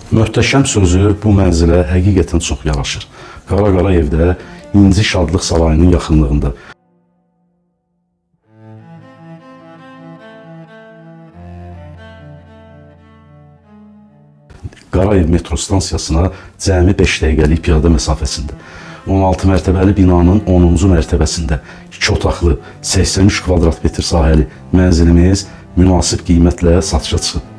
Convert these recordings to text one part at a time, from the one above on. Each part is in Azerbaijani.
Möhtəşəm sözü bu mənzilə həqiqətən çox yaraşır. Qara evdə İnci Şadlıq Sarayının yaxınlığında. Qarayev metro stansiyasına cəmi 5 dəqiqəlik piyada məsafəsində. 16 mərtəbəli binanın 10-cu mərtəbəsində 2 otaqlı 83 kvadrat metr sahəli mənzilimiz münasib qiymətlə satışa çıxıb.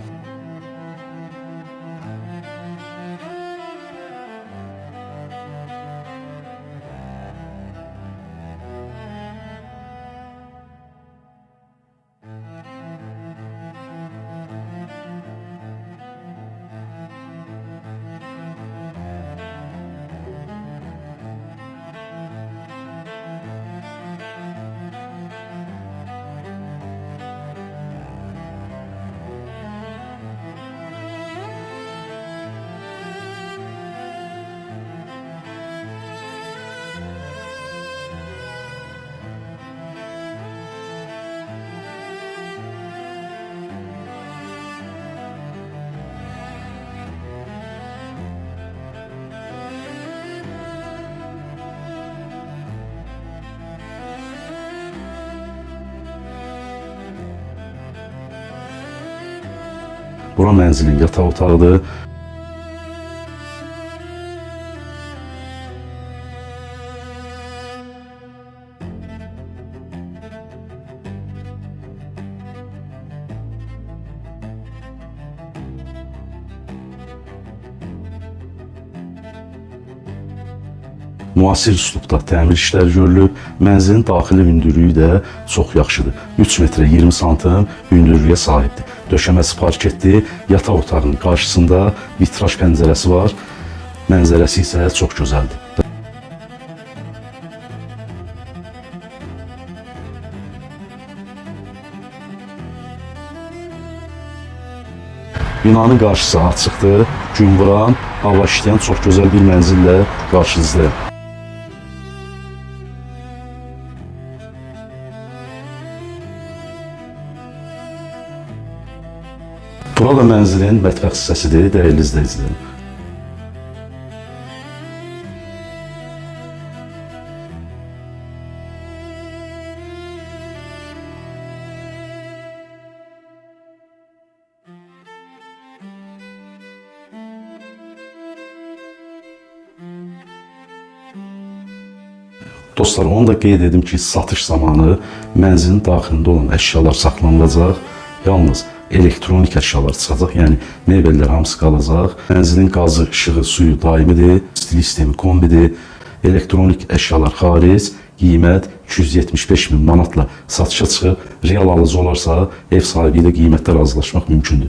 Bura mənzilin yataq otağıdır. Müasir üslubda təmir işləri görülüb, mənzilin daxili hündürlüyü də çox yaxşıdır. 3 metrə 20 santim hündürlüyə sahibdir. Döşəməsi parketli, yataq otağının qarşısında vitraj pəncərəsi var. Mənzərəsi isə çox gözəldir. Binanın qarşısı açıqdır, gün vuran, hava işləyən çox gözəl bir mənzillə qarşınızdayım. Burada mənzilin mətbəx hissəsidir, dəyərli izləyicilərim. Dostlar, onu da qeyd edim ki, satış zamanı mənzilin daxilində olan əşyalar saxlanılacaq, yalnız elektronik əşyalar çıxacaq, yəni mebellər hamısı qalacaq. Mənzilin qazı, işığı, suyu daimidir, stil sistemi kombidir, elektronik əşyalar xaric, qiymət 275 min manatla satışa çıxıb, real alıcı olarsa ev sahibi ilə qiymətdə razılaşmaq mümkündür.